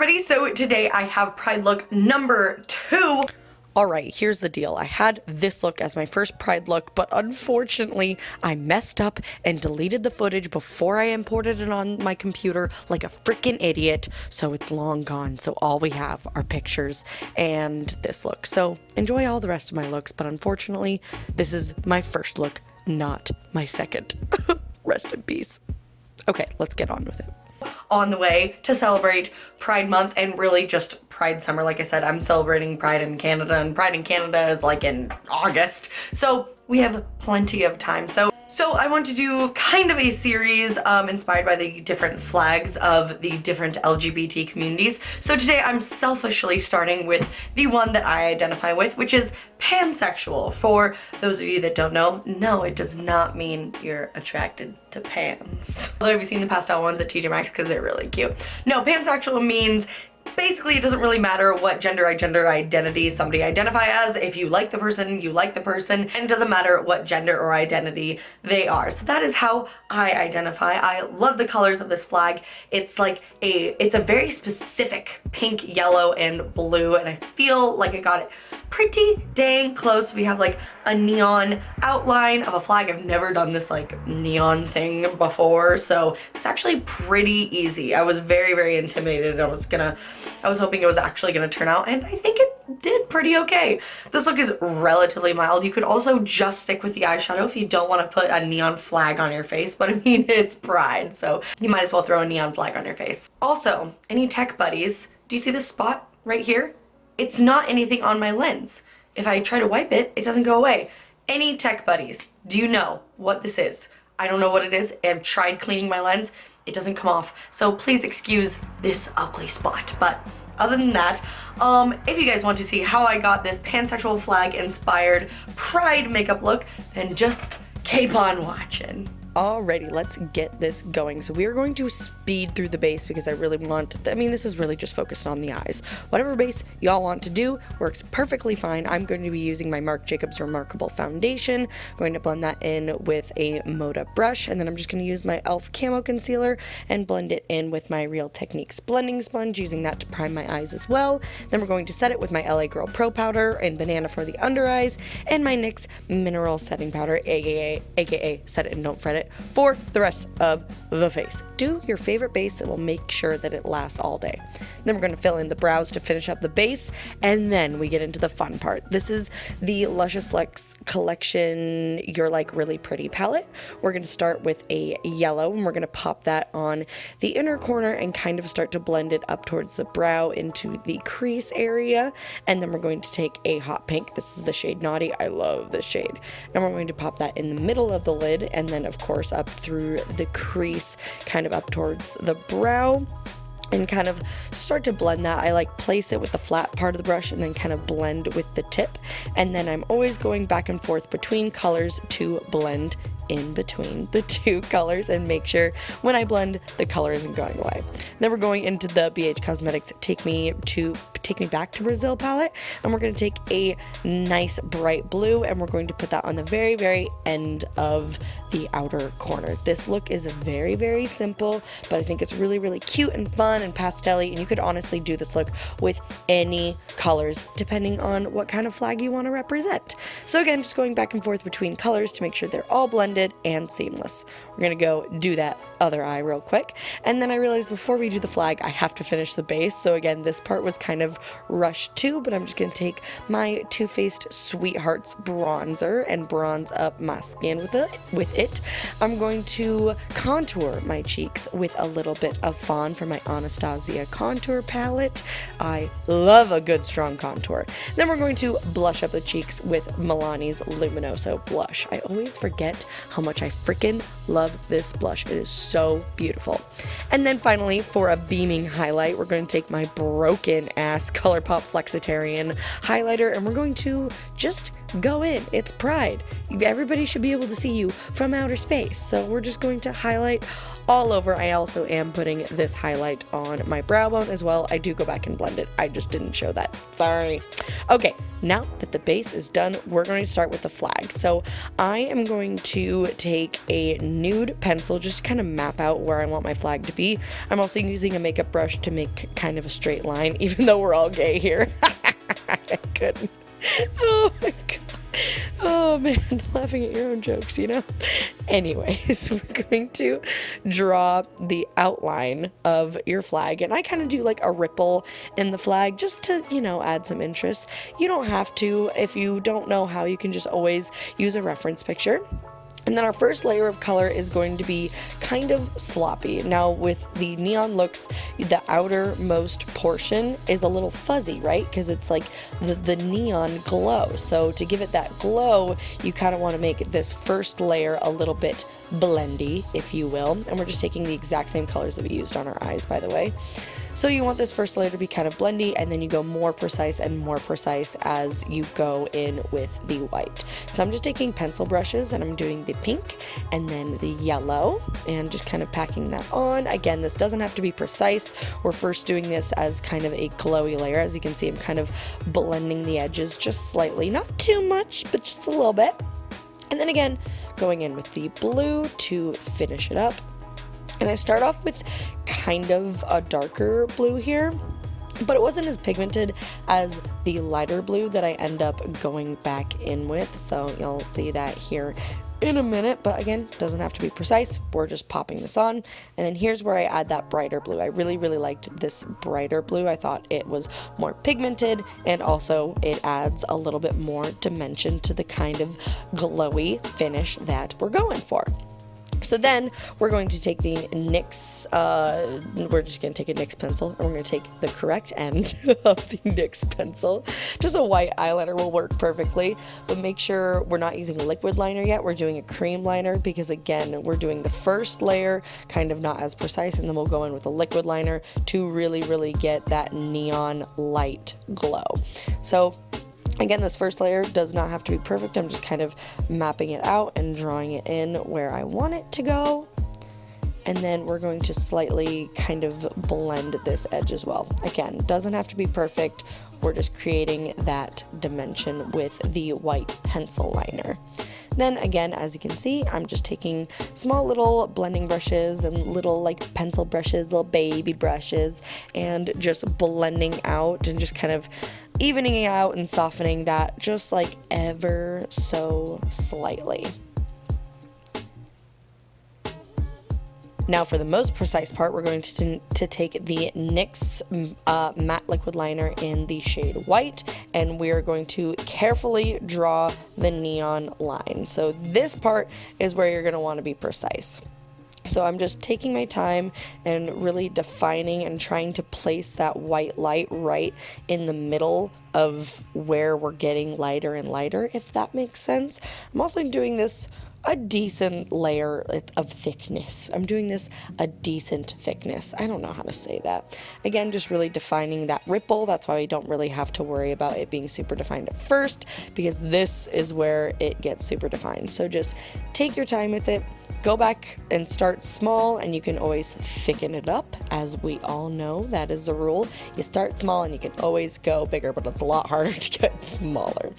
everybody, so today I have Pride look number 2. Alright, here's the deal. I had this look as my first Pride look, but unfortunately I messed up and deleted the footage before I imported it on my computer like a freaking idiot, so it's long gone. So all we have are pictures and this look. So enjoy all the rest of my looks, but unfortunately this is my first look, not my second. Rest in peace. Okay, let's get on with it. On the way to celebrate Pride Month and really just Pride Summer. Like I said, I'm celebrating Pride in Canada, and Pride in Canada is like in August. So we have plenty of time. So I want to do kind of a series inspired by the different flags of the different LGBT communities. So today I'm selfishly starting with the one that I identify with, which is pansexual. For those of you that don't know, no, it does not mean you're attracted to pans. Although have you seen the pastel ones at TJ Maxx because they're really cute. No, pansexual means basically it doesn't really matter what gender identity somebody identify as. If you like the person, you like the person, and it doesn't matter what gender or identity they are. So that is how I identify. I love the colors of this flag. It's like it's a very specific pink, yellow, and blue, and I feel like I got it pretty dang close. We have like a neon outline of a flag. I've never done this like neon thing before, so it's actually pretty easy. I was very intimidated. I was hoping it was actually gonna turn out, and I think it did pretty okay. This look is relatively mild. You could also just stick with the eyeshadow if you don't want to put a neon flag on your face, but I mean, it's Pride, so you might as well throw a neon flag on your face. Also, any tech buddies, do you see this spot right here? It's not anything on my lens. If I try to wipe it, it doesn't go away. Any tech buddies, do you know what this is? I don't know what it is. I've tried cleaning my lens. It doesn't come off. So please excuse this ugly spot. But other than that, if you guys want to see how I got this pansexual flag inspired Pride makeup look, then just keep on watching. Alrighty, let's get this going. So we are going to speed through the base because I really want, this is really just focused on the eyes. Whatever base y'all want to do works perfectly fine. I'm going to be using my Marc Jacobs Remarkable foundation, going to blend that in with a Moda brush, and then I'm just going to use my e.l.f. camo concealer and blend it in with my Real Techniques blending sponge, using that to prime my eyes as well. Then we're going to set it with my LA Girl Pro Powder and Banana for the under eyes, and my NYX Mineral Setting Powder, aka Set It and Don't Fret It, for the rest of the face. Do your favorite base that will make sure that it lasts all day. Then we're going to fill in the brows to finish up the base, and then we get into the fun part. This is the Lucious Luxe Collection You're Like Really Pretty palette. We're going to start with a yellow, and we're going to pop that on the inner corner and kind of start to blend it up towards the brow into the crease area. And then we're going to take a hot pink. This is the shade Naughty. I love this shade. And we're going to pop that in the middle of the lid, and then of course up through the crease, kind of up towards the brow, and kind of start to blend that. I like place it with the flat part of the brush and then kind of blend with the tip, and then I'm always going back and forth between colors to blend in between the two colors and make sure when I blend the color isn't going away. Then we're going into the BH Cosmetics Take Me Back to Brazil palette, and we're going to take a nice bright blue, and we're going to put that on the very end of the outer corner. This look is very simple, but I think it's really cute and fun and pastel-y, and you could honestly do this look with any colors depending on what kind of flag you want to represent. So again, just going back and forth between colors to make sure they're all blended and seamless. We're gonna go do that other eye real quick, and then I realized before we do the flag I have to finish the base. So again, this part was kind of rushed too, but I'm just gonna take my Too Faced Sweethearts bronzer and bronze up my skin with it. I'm going to contour my cheeks with a little bit of fawn from my Anastasia contour palette. I love a good strong contour. Then we're going to blush up the cheeks with Milani's Luminoso blush. I always forget how much I freaking love this blush. It is so beautiful. And then finally, for a beaming highlight, we're going to take my broken ass Colourpop Flexitarian highlighter, and we're going to just go in. It's Pride. Everybody should be able to see you from outer space. So we're just going to highlight all over. I also am putting this highlight on my brow bone as well. I do go back and blend it. I just didn't show that. Sorry. Okay, now that the base is done, we're going to start with the flag. So I am going to take a nude pencil just to kind of map out where I want my flag to be. I'm also using a makeup brush to make kind of a straight line, even though we're all gay here. I couldn't. Oh my god. Oh man, laughing at your own jokes, you know? Anyways, we're going to draw the outline of your flag, and I kind of do like a ripple in the flag just to, you know, add some interest. You don't have to. If you don't know how, you can just always use a reference picture. And then our first layer of color is going to be kind of sloppy. Now with the neon looks, the outermost portion is a little fuzzy, right? Because it's like the neon glow. So to give it that glow, you kind of want to make this first layer a little bit blendy, if you will. And we're just taking the exact same colors that we used on our eyes, by the way. So you want this first layer to be kind of blendy, and then you go more precise and more precise as you go in with the white. So I'm just taking pencil brushes and I'm doing the pink and then the yellow and just kind of packing that on. Again, this doesn't have to be precise. We're first doing this as kind of a glowy layer. As you can see, I'm kind of blending the edges just slightly, not too much, but just a little bit. And then again, going in with the blue to finish it up. And I start off with kind of a darker blue here, but it wasn't as pigmented as the lighter blue that I end up going back in with. So you'll see that here in a minute, but again, doesn't have to be precise. We're just popping this on. And then here's where I add that brighter blue. I really liked this brighter blue. I thought it was more pigmented, and also it adds a little bit more dimension to the kind of glowy finish that we're going for. So then we're going to take the NYX, we're just going to take a NYX pencil, and we're going to take the correct end of the NYX pencil. Just a white eyeliner will work perfectly, but make sure we're not using a liquid liner yet. We're doing a cream liner because, again, we're doing the first layer kind of not as precise, and then we'll go in with a liquid liner to really get that neon light glow. So again, this first layer does not have to be perfect. I'm just kind of mapping it out and drawing it in where I want it to go. And then we're going to slightly kind of blend this edge as well. Again, doesn't have to be perfect. We're just creating that dimension with the white pencil liner. Then again, as you can see, I'm just taking small little blending brushes and little like pencil brushes, little baby brushes, and just blending out and just kind of evening out and softening that just like ever so slightly. Now for the most precise part, we're going to take the NYX matte liquid liner in the shade white, and we're going to carefully draw the neon line. So this part is where you're going to want to be precise. So I'm just taking my time and really defining and trying to place that white light right in the middle of where we're getting lighter and lighter, if that makes sense. I'm also doing this a decent layer of thickness. I'm doing this a decent thickness. I don't know how to say that. Again, just really defining that ripple. That's why we don't really have to worry about it being super defined at first, because this is where it gets super defined. So just take your time with it. Go back and start small, and you can always thicken it up. As we all know, that is the rule. You start small and you can always go bigger, but it's a lot harder to get smaller.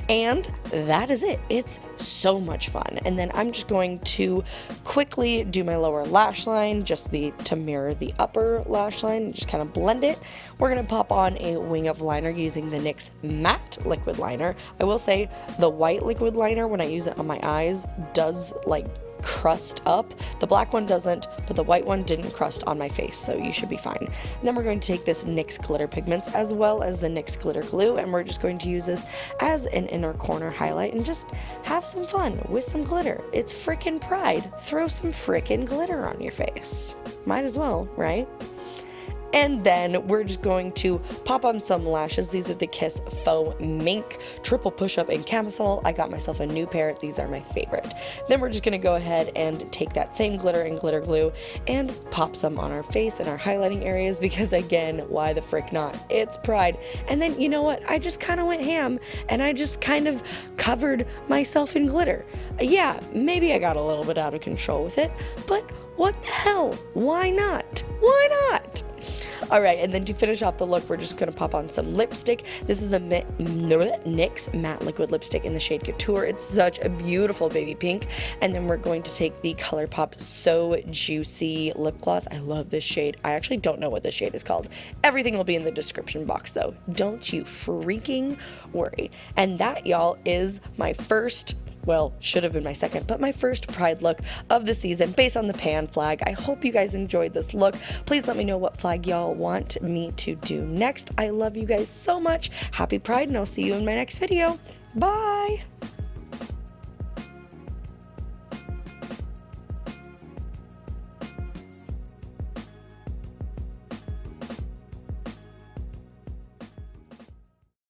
And that is it. It's so much fun. And then I'm just going to quickly do my lower lash line, just to mirror the upper lash line, and just kind of blend it. We're going to pop on a wing of liner using the NYX matte liquid liner. I will say the white liquid liner, when I use it on my eyes, does like crust up. The black one doesn't, but the white one didn't crust on my face, so you should be fine. And then we're going to take this NYX glitter pigments as well as the NYX glitter glue, and we're just going to use this as an inner corner highlight and just have some fun with some glitter. It's frickin' Pride. Throw some frickin' glitter on your face. Might as well, right? And then we're just going to pop on some lashes. These are the Kiss Faux Mink Triple Push-Up in Camisole. I got myself a new pair. These are my favorite. Then we're just going to go ahead and take that same glitter and glitter glue and pop some on our face and our highlighting areas because, again, why the frick not? It's Pride. And then, you know what? I just kind of went ham and I just kind of covered myself in glitter. Yeah, maybe I got a little bit out of control with it, but what the hell? Why not? Why not? All right, and then to finish off the look, we're just gonna pop on some lipstick. This is the NYX Matte Liquid Lipstick in the shade Couture. It's such a beautiful baby pink. And then we're going to take the Colourpop So Juicy Lip Gloss. I love this shade. I actually don't know what this shade is called. Everything will be in the description box though. Don't you freaking worry. And that, y'all, is my first, well, should have been my second, but my first Pride look of the season based on the pan flag. I hope you guys enjoyed this look. Please let me know what flag y'all want me to do next. I love you guys so much. Happy Pride, and I'll see you in my next video. Bye!